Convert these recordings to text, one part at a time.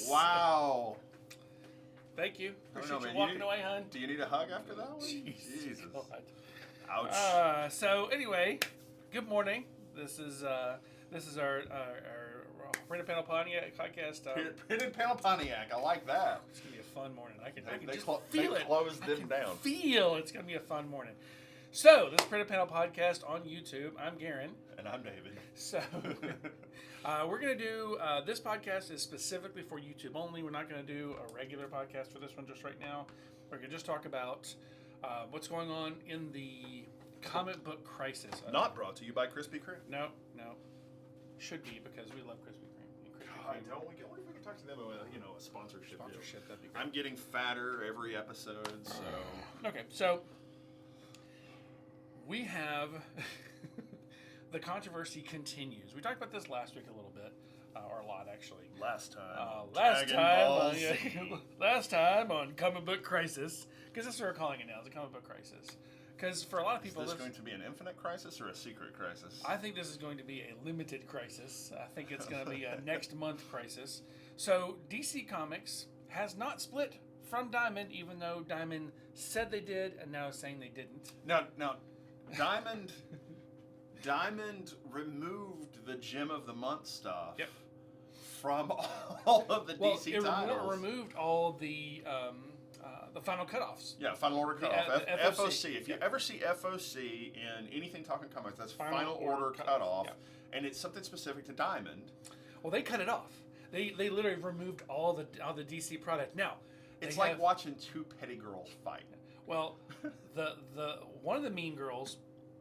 Wow. Thank you. Appreciate man. you walking away, hon. Do you need a hug after that one? Jesus. God. Ouch. So anyway, good morning. This is our Printed Panel Pontiac podcast. Printed Panel Pontiac. I like that. It's gonna be a fun morning. I can They just feel it. Closed them down. Feel it's gonna be a fun morning. So this Printed Panel podcast on YouTube. I'm Garen. And I'm David. So we're going to do, this podcast is specifically for YouTube only. We're not going to do a regular podcast for this one just right now. We're going to just talk about what's going on in the comic book crisis. Not brought to you by Krispy Kreme. No. Should be, because we love Krispy Kreme. God, don't we? I wonder if we can talk to them about a sponsorship deal. That'd be great. I'm getting fatter every episode, so... Okay, so we have... The controversy continues. We talked about this last week a little bit, or a lot actually. Last time. Last time on Comic Book Crisis, because that's what we're calling it now, the Comic Book Crisis. Because for a lot of people, is this going to be an infinite crisis or a secret crisis? I think this is going to be a limited crisis. I think it's going to be a next month crisis. So DC Comics has not split from Diamond, even though Diamond said they did, and now is saying they didn't. Now, Diamond removed the Gem of the Month stuff from all of the DC titles. It removed all the final cutoffs. Yeah, final order cutoff. The FOC. If you ever see FOC in anything talking comics, that's final order cutoff, and it's something specific to Diamond. Well, they cut it off. They literally removed all the DC product. Now, it's like watching two petty girls fight. Well, the one of the mean girls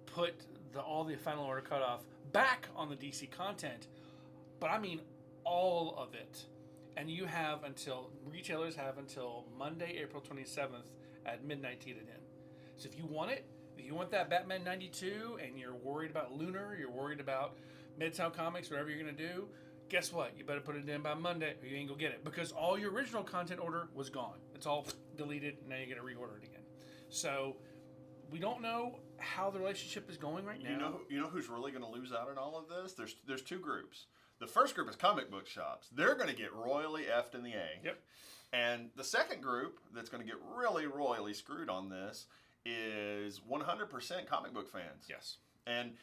put all the final order cutoff back on the DC content, but I mean all of it. And retailers have until Monday, April 27th at midnight to get it in. So if you want that Batman 92 and you're worried about Lunar, you're worried about Midtown Comics, whatever you're going to do, guess what? You better put it in by Monday or you ain't going to get it, because all your original content order was gone. It's all deleted, and now you got to reorder it again. So we don't know how the relationship is going right now. You know who's really going to lose out in all of this? There's two groups. The first group is comic book shops. They're going to get royally effed in the A. Yep. And the second group that's going to get really royally screwed on this is 100% comic book fans. Yes. And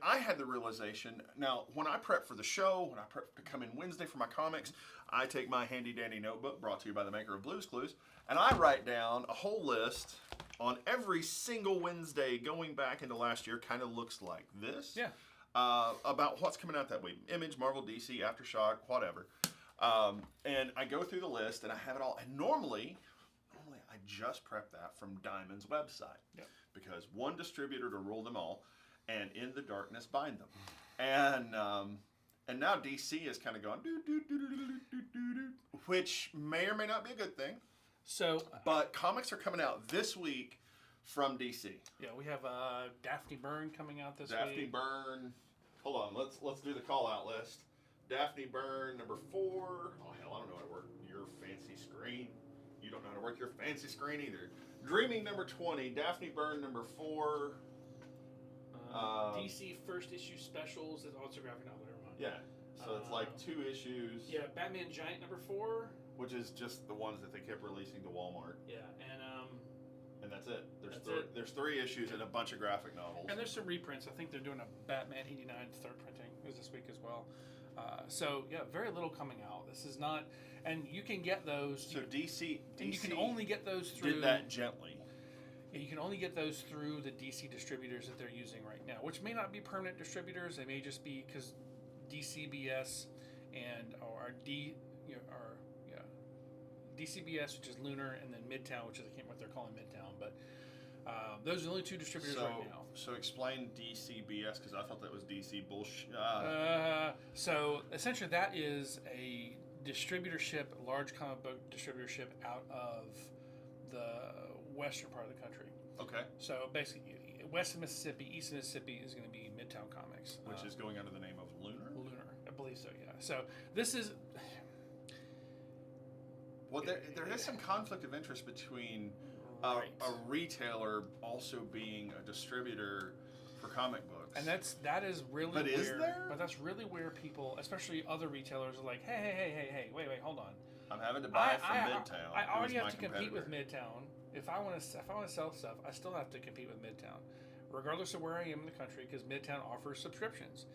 I had the realization, now when I prep for the show, when I prep to come in Wednesday for my comics, I take my handy dandy notebook brought to you by the maker of Blue's Clues, and I write down a whole list on every single Wednesday going back into last year. Kind of looks like this. Yeah. About what's coming out that week. Image, Marvel, DC, Aftershock, whatever. And I go through the list and I have it all. And normally I just prep that from Diamond's website. Yep. Because one distributor to rule them all, and in the darkness bind them. And now DC is kind of going do, which may or may not be a good thing. So, but comics are coming out this week from DC. Yeah, we have Daphne Byrne coming out this week. Daphne Byrne. Hold on, let's do the call out list. Daphne Byrne, number 4. Oh hell, I don't know how to work your fancy screen. You don't know how to work your fancy screen either. Dreaming, number 20. Daphne Byrne, number 4. DC first issue specials is also graphic novel. Never mind. Yeah, so it's like 2 issues. Yeah, Batman Giant number 4. Which is just the ones that they kept releasing to Walmart. Yeah, and that's it. There's 3 issues and a bunch of graphic novels. And there's some reprints. I think they're doing a Batman 89 third printing is this week as well. So yeah, very little coming out. This is not, and you can get those. So DC you can only get those through. Did that gently. Yeah, you can only get those through the DC distributors that they're using right now, which may not be permanent distributors. They may just be because DCBS and DCBS, which is Lunar, and then Midtown, which is I can't remember what they're calling Midtown, but those are the only 2 distributors right now. So explain DCBS, because I thought that was DC bullshit. So essentially that is a distributorship, large comic book distributorship out of the western part of the country. Okay. So basically, west of Mississippi, east of Mississippi is going to be Midtown Comics. Which is going under the name of Lunar? Lunar, I believe so, yeah. So this is... Well, there is some conflict of interest between a retailer also being a distributor for comic books. And that is really But weird. is there? But that's really where people, especially other retailers, are like, hey, wait, hold on. I'm having to buy from Midtown. I already who is have my to compete with competitor. Midtown. If I want to sell stuff, I still have to compete with Midtown, regardless of where I am in the country, because Midtown offers subscriptions.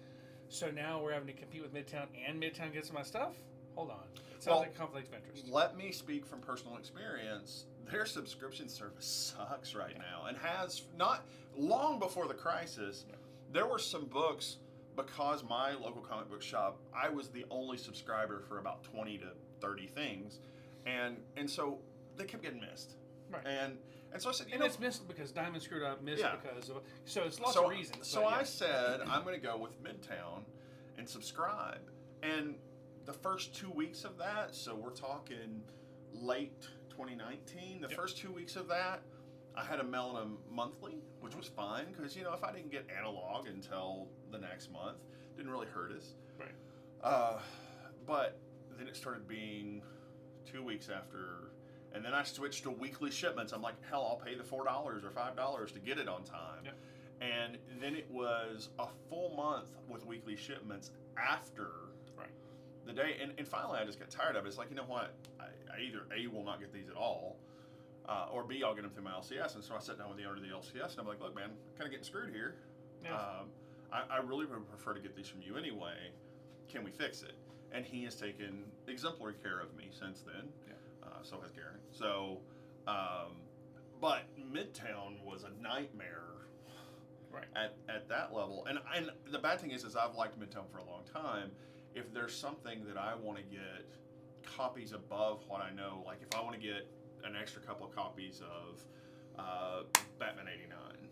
So now we're having to compete with Midtown, and Midtown gets my stuff. Hold on, it sounds like a conflict of interest. Let me speak from personal experience. Their subscription service sucks right now, and has not long before the crisis. Yeah. There were some books, because my local comic book shop, I was the only subscriber for about 20 to 30 things, and so they kept getting missed. Right. And so I said, it's missed because Diamond screwed up, missed Yeah. because of, so it's lots of reasons. So I said, I'm going to go with Midtown and subscribe. And the first 2 weeks of that, so we're talking late 2019, the first 2 weeks of that, I had them mailing them monthly, which was fine, because, if I didn't get analog until the next month, it didn't really hurt us. Right. But then it started being 2 weeks after, and then I switched to weekly shipments. I'm like, hell, I'll pay the $4 or $5 to get it on time. Yep. And then it was a full month with weekly shipments after the day. And finally, I just got tired of it. It's like, you know what? I either A, will not get these at all, or B, I'll get them through my LCS. And so I sat down with the owner of the LCS, and I'm like, look, man, kind of getting screwed here. Yeah. I really would prefer to get these from you anyway. Can we fix it? And he has taken exemplary care of me since then. Yeah. So has Garen. So, but Midtown was a nightmare. Right. At that level. And the bad thing is I've liked Midtown for a long time. If there's something that I want to get copies above what I know, like if I want to get an extra couple of copies of Batman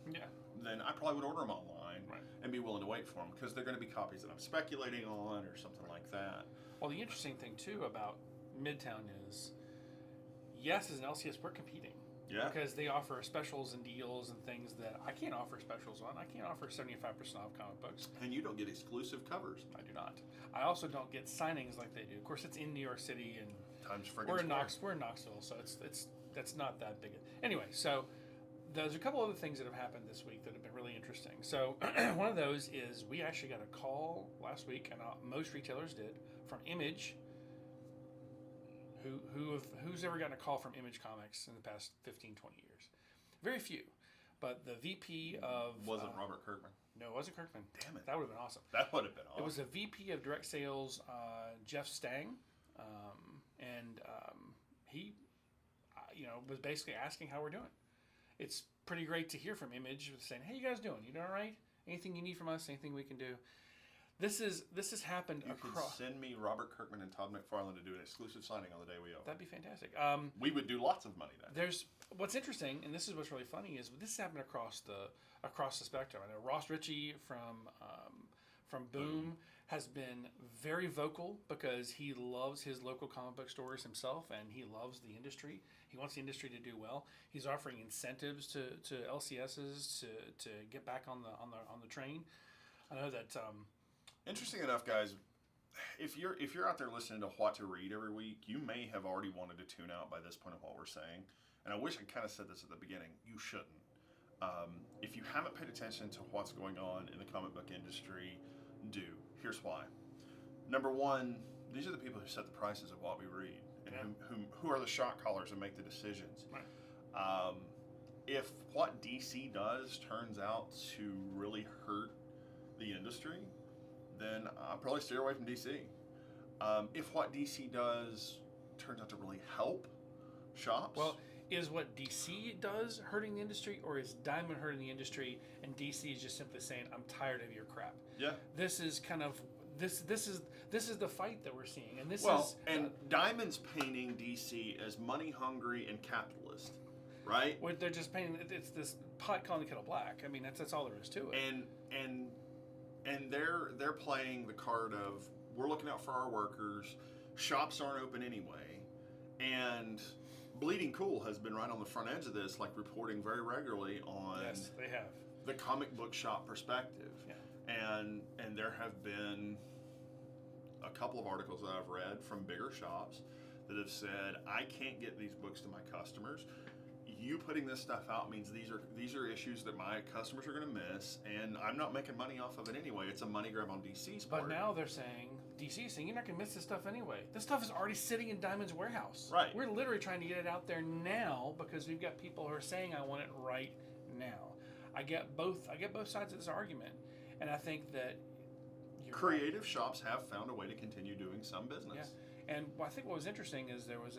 89, then I probably would order them online and be willing to wait for them, because they're going to be copies that I'm speculating on or something like that. Well, the interesting thing too about Midtown is, yes, as an LCS, we're competing. Yeah. Because they offer specials and deals and things that I can't offer specials on. I can't offer 75% off comic books. And you don't get exclusive covers. I do not. I also don't get signings like they do. Of course, it's in New York City, and Times friggin' we're in Square. Knoxville, so that's not that big. Anyway, so there's a couple other things that have happened this week that have been really interesting. So one of those is we actually got a call last week, and most retailers did, from Image. Who's ever gotten a call from Image Comics in the past 15, 20 years? Very few. But the VP of... Wasn't Robert Kirkman. No, it wasn't Kirkman. Damn it. That would have been awesome. That would have been awesome. It was a VP of Direct Sales, Jeff Stang. He was basically asking how we're doing. It's pretty great to hear from Image saying, hey, you guys doing? You doing all right? Anything you need from us? Anything we can do? This has happened across. You could send me Robert Kirkman and Todd McFarlane to do an exclusive signing on the day we open. That'd be fantastic. We would do lots of money then. There's what's interesting, and this is what's really funny, is this happened across the spectrum. I know Ross Ritchie from Boom has been very vocal, because he loves his local comic book stores himself, and he loves the industry. He wants the industry to do well. He's offering incentives to LCSs to get back on the train. I know that. Interesting enough, guys, if you're out there listening to What to Read every week, you may have already wanted to tune out by this point of what we're saying. And I wish I kind of said this at the beginning. You shouldn't. If you haven't paid attention to what's going on in the comic book industry, do. Here's why. Number one, these are the people who set the prices of what we read, and who are the shot callers and make the decisions. Right. If what DC does turns out to really hurt the industry, then I'll probably steer away from DC. If what DC does turns out to really help shops... Well, is what DC does hurting the industry, or is Diamond hurting the industry, and DC is just simply saying, I'm tired of your crap? Yeah. This is kind of... This is the fight that we're seeing, and Diamond's painting DC as money hungry and capitalist, right? What they're just painting, it's this pot calling the kettle black. I mean, that's all there is to it. And they're playing the card of, we're looking out for our workers, shops aren't open anyway, and Bleeding Cool has been right on the front edge of this, like reporting very regularly on yes, they have the comic book shop perspective. Yeah. And there have been a couple of articles that I've read from bigger shops that have said, I can't get these books to my customers. you putting this stuff out means these are issues that my customers are going to miss, and I'm not making money off of it anyway. It's a money grab on DC's part. But now they're saying, DC is saying, you're not going to miss this stuff anyway. This stuff is already sitting in Diamond's warehouse. Right. We're literally trying to get it out there now because we've got people who are saying, I want it right now. I get both sides of this argument, and I think that creative shops have found a way to continue doing some business. Yeah. And I think what was interesting is there was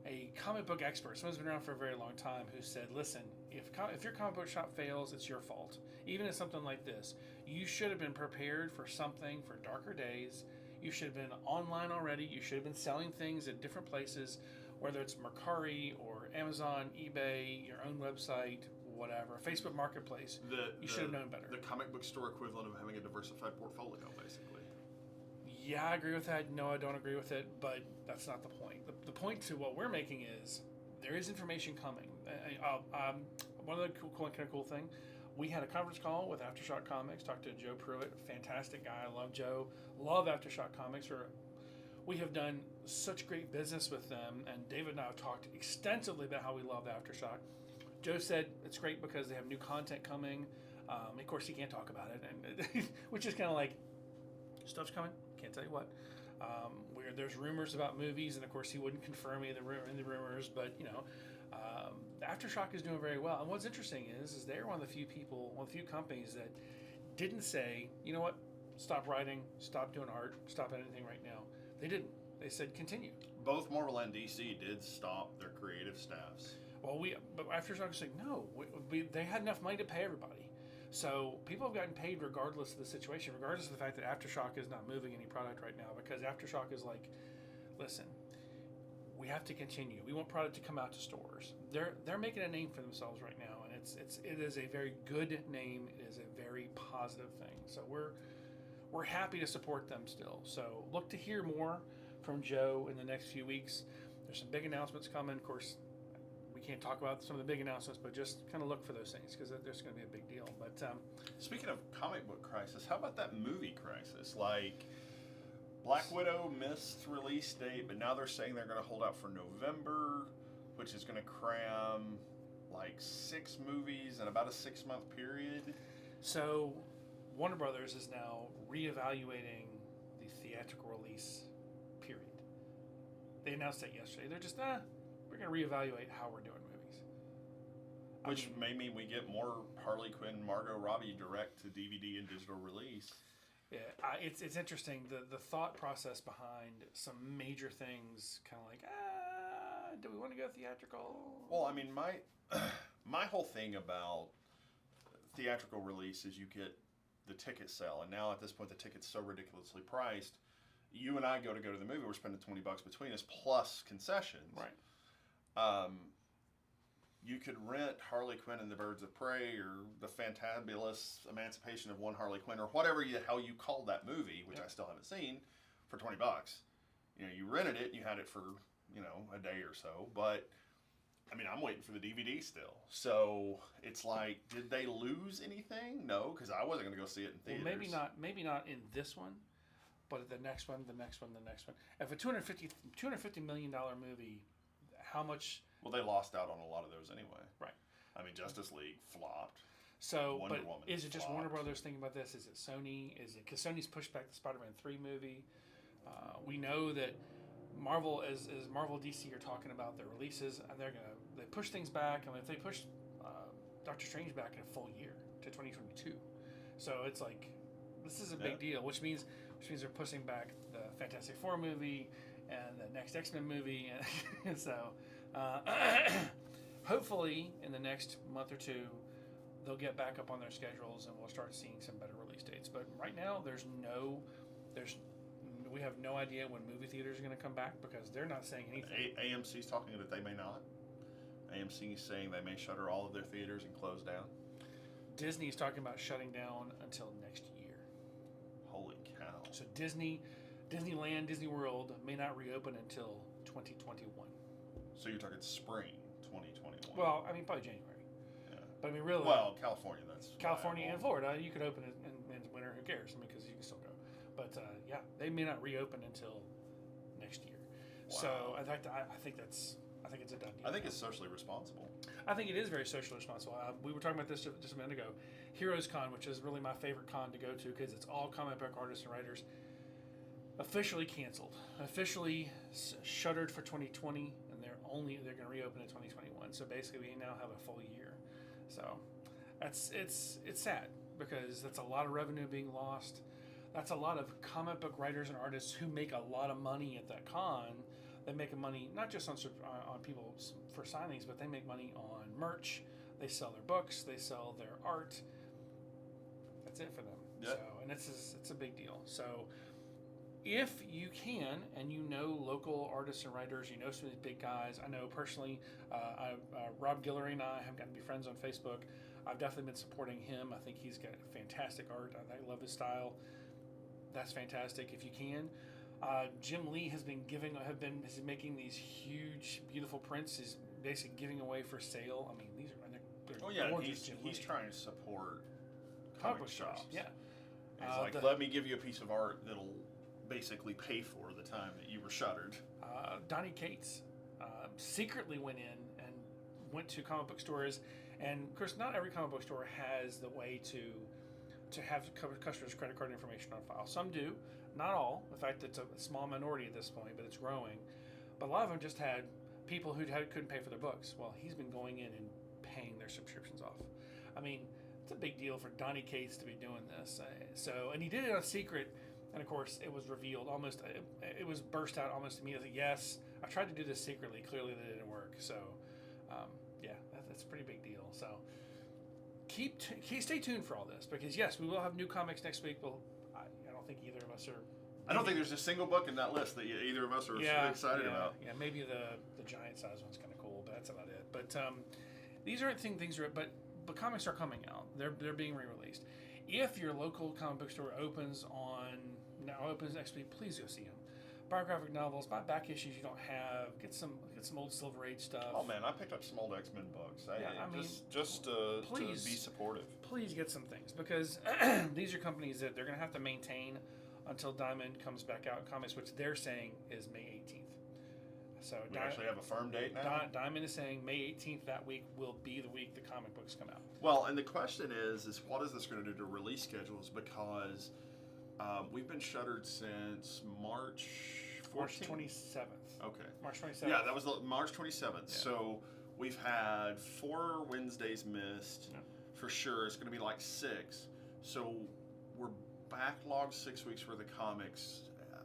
a comic book expert, someone's been around for a very long time, who said, listen, if your comic book shop fails, it's your fault. Even if something like this, you should have been prepared for something for darker days. You should have been online already. You should have been selling things at different places, whether it's Mercari or Amazon, eBay, your own website, whatever, Facebook Marketplace. You should have known better. The comic book store equivalent of having a diversified portfolio, basically. Yeah, I agree with that. No, I don't agree with it, but that's not the point. The point to what we're making is there is information coming. One of the cool thing, we had a conference call with Aftershock Comics, talked to Joe Pruitt, fantastic guy. I love Joe. Love Aftershock Comics. We have done such great business with them, and David and I have talked extensively about how we love Aftershock. Joe said it's great because they have new content coming. Of course, he can't talk about it, and which is kind of like, stuff's coming. Can't tell you what. Where there's rumors about movies, and of course he wouldn't confirm any of the rumors, but Aftershock is doing very well. And what's interesting is they're one of the few companies that didn't say, you know what, stop writing, stop doing art, stop anything right now. They didn't. They said continue. Both Marvel and DC did stop their creative staffs. Well, but Aftershock was saying no. They had enough money to pay everybody. So people have gotten paid regardless of the situation, regardless of the fact that Aftershock is not moving any product right now, because Aftershock is like, listen, we have to continue. We want product to come out to stores. They're making a name for themselves right now, and it is a very good name. It is a very positive thing. So we're happy to support them still. So look to hear more from Joe in the next few weeks. There's some big announcements coming. Of course, we can't talk about some of the big announcements, but just kind of look for those things because there's going to be a big deal. But speaking of comic book crisis, how about that movie crisis? Like, Black Widow missed release date, but now they're saying they're going to hold out for November, which is going to cram like 6 movies in about a 6-month period. So Warner Brothers is now reevaluating the theatrical release period. They announced that yesterday. They're just, we're going to reevaluate how we're doing movies. Which may mean we get more Harley Quinn, Margot Robbie direct to DVD and digital release. Yeah, it's interesting. The thought process behind some major things, kind of like, do we want to go theatrical? Well, I mean, my whole thing about theatrical release is you get the ticket sale, and now at this point the ticket's so ridiculously priced. You and I go to the movie, we're spending $20 between us plus concessions. Right. You could rent Harley Quinn and the Birds of Prey, or the Fantabulous Emancipation of One Harley Quinn, or whatever how you called that movie, which I still haven't seen, for $20. You rented it, you had it for a day or so, but I mean, I'm waiting for the DVD still. So it's like, did they lose anything? No, because I wasn't going to go see it in theaters. Well, maybe not in this one, but the next one. If a $250 million movie, how much? Well, they lost out on a lot of those anyway. Right. I mean, Justice League flopped. So, Wonder Woman is it just flopped. Warner Brothers thinking about this? Is it Sony? Is it because Sony's pushed back the Spider-Man 3 movie? We know that Marvel as Marvel DC are talking about their releases, and they push things back. I mean, if they push Doctor Strange back in a full year to 2022, so it's like this is a big deal, which means they're pushing back the Fantastic Four movie and the next X-Men movie, and so hopefully in the next month or two they'll get back up on their schedules and we'll start seeing some better release dates. But right now we have no idea when movie theaters are going to come back because they're not saying anything. AMC's talking that they may not. AMC is saying they may shutter all of their theaters and close down. Disney's talking about shutting down until next year. Holy cow. So Disneyland, Disney World may not reopen until 2021. So you're talking spring 2021. Well, I mean, probably January. Yeah. But I mean, really. Well, California, that's California viable. and Florida, you could open it in winter. Who cares? I mean, because you can still go. But yeah, they may not reopen until next year. Wow. So I think I think it's a done deal. I think it's socially responsible. I think it is very socially responsible. We were talking about this just a minute ago. Heroes Con, which is really my favorite con to go to because it's all comic book artists and writers, officially canceled, officially shuttered for 2020, and they're going to reopen in 2021. So basically, we now have a full year. So it's sad because that's a lot of revenue being lost. That's a lot of comic book writers and artists who make a lot of money at that con. They make money not just on people for signings, but they make money on merch. They sell their books. They sell their art. That's it for them. Yeah. So, and it's a big deal. So, if you can, and you know local artists and writers, you know some of these big guys. I know personally, Rob Guillory and I have gotten to be friends on Facebook. I've definitely been supporting him. I think he's got fantastic art. I love his style. That's fantastic. If you can. Jim Lee has been making these huge, beautiful prints. He's basically giving away for sale. I mean, they're gorgeous. He's trying to support comic comic shops. Yeah. He's let me give you a piece of art that'll basically pay for the time that you were shuttered. Donnie Cates secretly went to comic book stores, and of course, not every comic book store has the way to have customers' credit card information on file. Some do. Not all. In fact, it's a small minority at this point, but it's growing. But a lot of them just had people who couldn't pay for their books. Well, he's been going in and paying their subscriptions off. I mean, it's a big deal for Donnie Cates to be doing this. And he did it on secret, and of course, it was revealed almost. It was burst out almost immediately. Yes, I tried to do this secretly. Clearly, that didn't work. So, that's a pretty big deal. So, stay tuned for all this because yes, we will have new comics next week. I don't think either of us are. I don't think there's a single book in that list that either of us are excited about. Yeah, maybe the giant size one's kind of cool, but that's about it. But these aren't things are. But comics are coming out. They're being re-released. If your local comic book store opens next week, please go see them. Biographic novels, buy back issues you don't have. Get some old Silver Age stuff. Oh man, I picked up some old X-Men books. Just to be supportive. Please get some things because these are companies that they're going to have to maintain until Diamond comes back out in comics, which they're saying is May 18th. So we actually have a firm date now? Diamond is saying May 18th that week will be the week the comic books come out. Well, and the question is what is this going to do to release schedules? Because we've been shuttered since March 27th. Okay. March 27th. Yeah, that was March 27th. Yeah. So we've had 4 Wednesdays missed. Yeah. For sure. It's going to be like 6. So we're backlogged 6 weeks worth of comics.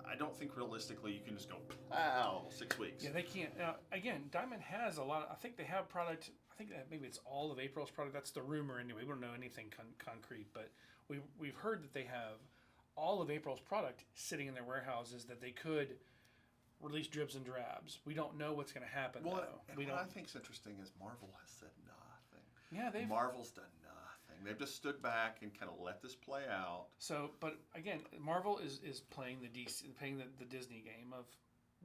I don't think realistically you can just go, pow, 6 weeks. Yeah, they can't. Again, Diamond has a lot. I think they have product. I think that maybe it's all of April's product. That's the rumor anyway. We don't know anything concrete, but we've heard that they have all of April's product sitting in their warehouses that they could release dribs and drabs. We don't know what's going to happen. Well, though. What I think is interesting is Marvel has said nothing. Yeah, Marvel's done nothing. They've just stood back and kind of let this play out. So, but again, Marvel is playing the Disney game of,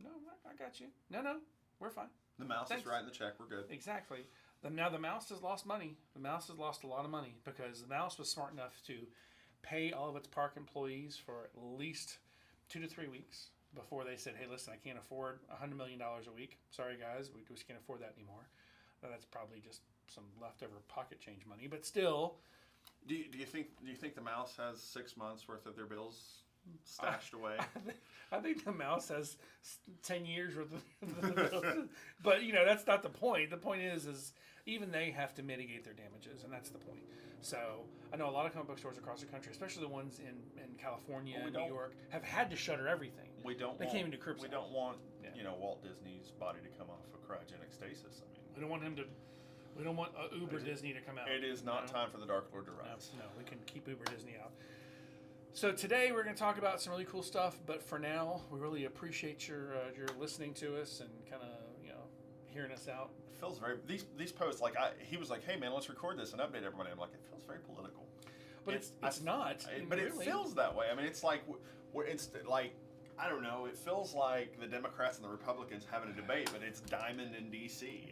no, I got you. No, we're fine. The mouse is writing the check. We're good. Exactly. Now the mouse has lost money. The mouse has lost a lot of money because the mouse was smart enough to pay all of its park employees for at least 2 to 3 weeks before they said, hey, listen, I can't afford $100 million a week. Sorry, guys, we just can't afford that anymore. That's probably just some leftover pocket change money, but still. Do you think the mouse has 6 months worth of their bills stashed away? I think the mouse has 10 years worth of the bills. But that's not the point. The point is even they have to mitigate their damages, and that's the point. So I know a lot of comic book stores across the country, especially the ones in California and New York, have had to shutter everything. They can't even do curbside. We don't want Walt Disney's body to come off of cryogenic stasis. I mean, we don't want him to. We don't want Uber Disney to come out. It is not time for the Dark Lord to rise. No, we can keep Uber Disney out. So today we're going to talk about some really cool stuff, but for now, we really appreciate your listening to us and kind of hearing us out. It feels very these posts he was like, hey man, let's record this and update everybody. I'm like, it feels very political, but it's not. But really. It feels that way. I mean, it's like I don't know. It feels like the Democrats and the Republicans having a debate, but it's Diamond in D.C.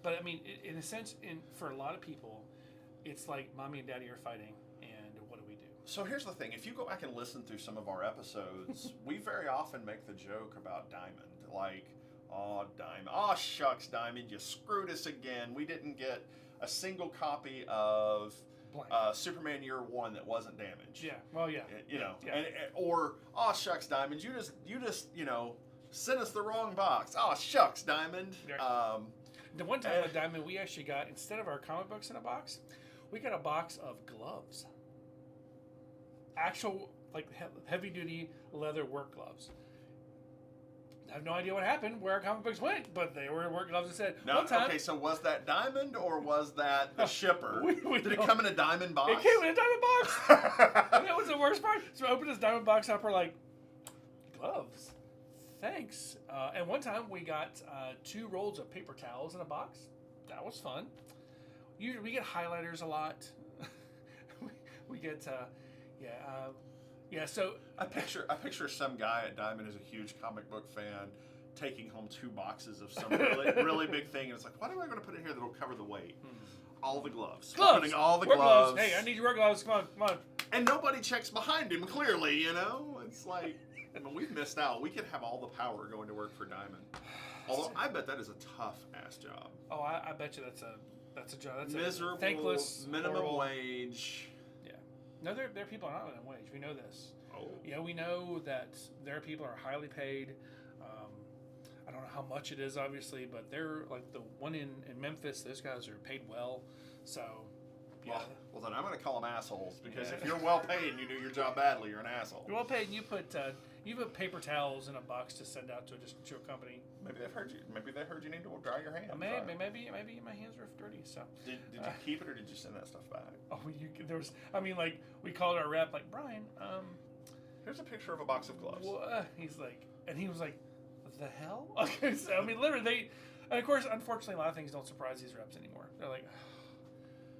But I mean, in a sense, for a lot of people, it's like mommy and daddy are fighting, and what do we do? So here's the thing. If you go back and listen through some of our episodes, we very often make the joke about Diamond. Like, Oh, Diamond. Oh, shucks, Diamond. You screwed us again. We didn't get a single copy of Superman Year One that wasn't damaged. Yeah. Well, yeah. You know, Yeah. or oh, shucks, Diamond. You just sent us the wrong box. Oh, shucks, Diamond. Yeah. The one time with Diamond, we actually got, instead of our comic books in a box, we got a box of gloves. Actual, like, heavy-duty leather work gloves. I have no idea what happened, where our comic books went, but they were work gloves instead. Now, one time, okay, so was that Diamond or was that the shipper? Did it come in a Diamond box? It came in a Diamond box! And that was the worst part. So I opened this Diamond box up, we're like, gloves. Thanks. And one time we got 2 rolls of paper towels in a box. That was fun. We get highlighters a lot. we get, so I picture some guy at Diamond who's a huge comic book fan taking home 2 boxes of some really big thing, and it's like, what am I going to put in here that'll cover the weight? All the gloves. Gloves. All the work gloves. Hey, I need your work gloves. Come on. And nobody checks behind him. Clearly, you know, it's like, I mean, we've missed out. We could have all the power going to work for Diamond. Although I bet that is a tough ass job. Oh, I bet you that's a job. That's miserable, a thankless, minimum horrible wage. Yeah. No, there are people on minimum wage. We know this. Oh. Yeah, we know that there are people who are highly paid. I don't know how much it is, obviously, but they're like the one in Memphis. Those guys are paid well. So, yeah. Well, then I'm going to call them assholes because if you're well paid and you do your job badly, you're an asshole. You're well paid, and you put paper towels in a box to send out to a company. Maybe they've heard you. Maybe they heard you need to dry your hands. Maybe my hands were dirty. So did you keep it or did you send that stuff back? Oh, we called our rep like, Brian. Here's a picture of a box of gloves. He's like, and he was like, the hell? Okay, so I mean, literally, and of course, unfortunately, a lot of things don't surprise these reps anymore. They're like,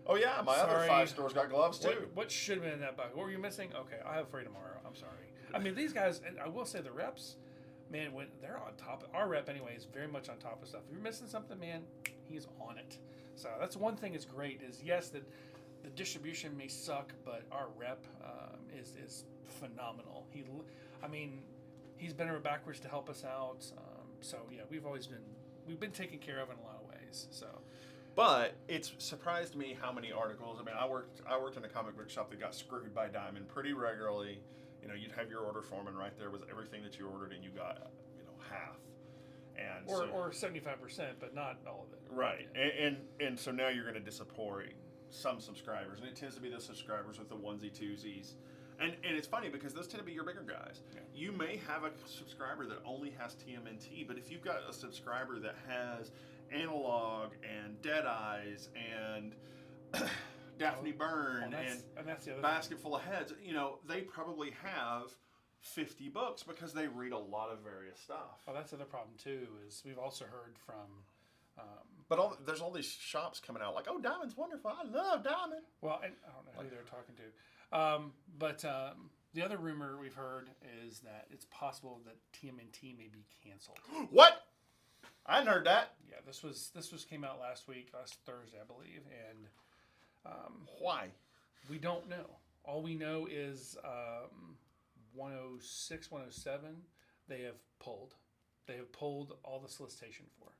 oh yeah, my other 5 stores got gloves too. What should have been in that box? What were you missing? Okay, I'll have it for you tomorrow. I'm sorry. I mean, these guys, and I will say the reps, man, when they're on top, our rep anyway is very much on top of stuff. If you're missing something, man, he's on it. So that's one thing that's great is, yes, that the distribution may suck, but our rep is phenomenal. He's been over backwards to help us out. So yeah, we've been taken care of in a lot of ways. So. But it's surprised me how many articles. I mean, I worked in a comic book shop that got screwed by Diamond pretty regularly. You know, you'd have your order form, and right there was everything that you ordered, and you got half. And or 75%, but not all of it. Right, and so now you're going to disappoint some subscribers, and it tends to be the subscribers with the onesie twosies. And it's funny because those tend to be your bigger guys. Yeah. You may have a subscriber that only has TMNT, but if you've got a subscriber that has Analog and Dead Eyes and Daphne Byrne and that's the other Basket Full of Heads, they probably have 50 books because they read a lot of various stuff. Oh, that's the other problem too, is we've also heard from... but there's all these shops coming out like, oh, Diamond's wonderful. I love Diamond. Well, and I don't know who they're talking to. But the other rumor we've heard is that it's possible that TMNT may be canceled. What? I hadn't heard that. Yeah, this came out last Thursday, I believe, and why? We don't know. All we know is 106, 107, they have pulled. They have pulled all the solicitation for.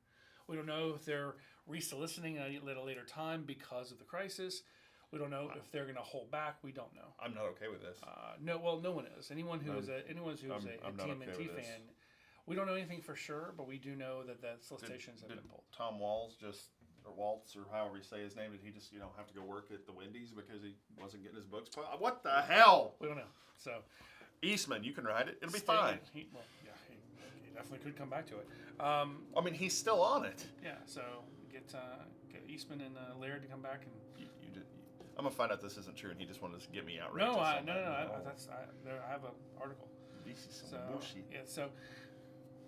We don't know if they're resoliciting at a later time because of the crisis. We don't know if they're going to hold back. We don't know. I'm not okay with this. No one is. Anyone who's a TMNT fan, we don't know anything for sure, but we do know that solicitations have been pulled. Tom Waltz or Waltz, or however you say his name, did he just have to go work at the Wendy's because he wasn't getting his books put? What the hell? We don't know. So, Eastman, you can write it. It'll be fine. He definitely could come back to it. I mean, he's still on it. Yeah. So get Eastman and Laird to come back and. I'm gonna find out this isn't true, and he just wanted to get me outraged. No. I have an article. This is some bullshit. Yeah. So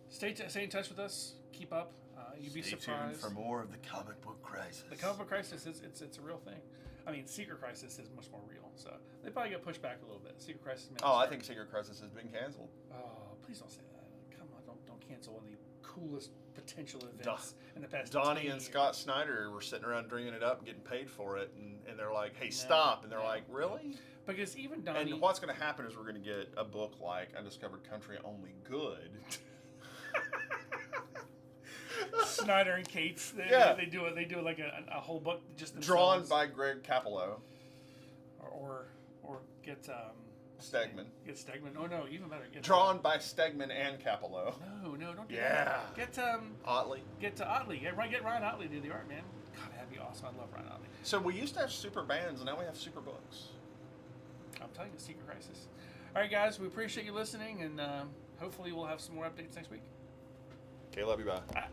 stay in touch with us. Keep up. You'd be surprised. Stay tuned for more of the comic book crisis. The comic book crisis it's a real thing. I mean, Secret Crisis is much more real. So they probably get pushed back a little bit. Secret Crisis. I think Secret Crisis has been canceled. Oh, please don't say that. Come on, don't cancel one of the coolest potential events in the past. Donnie and Scott Snyder were sitting around dreaming it up and getting paid for it, and they're like, "Hey, stop!" And they're like, "Really?" Because even Donnie. And what's going to happen is we're going to get a book like Undiscovered Country, only good. Snyder and Cates. They do it. They do like a whole book just Drawn themselves. by Greg Capello. Or get Stegman. Get Stegman. Oh no, even better. Get Drawn by Stegman and Capello. No, don't do Yeah. that. Get Otley. Get Otley. Get Ryan Otley to do the art, man. God, that'd be awesome. I love Ryan Otley. So we used to have super bands, and now we have super books. I'm telling you, Secret Crisis. All right, guys, we appreciate you listening, and hopefully we'll have some more updates next week. Okay, love you. Bye. Bye.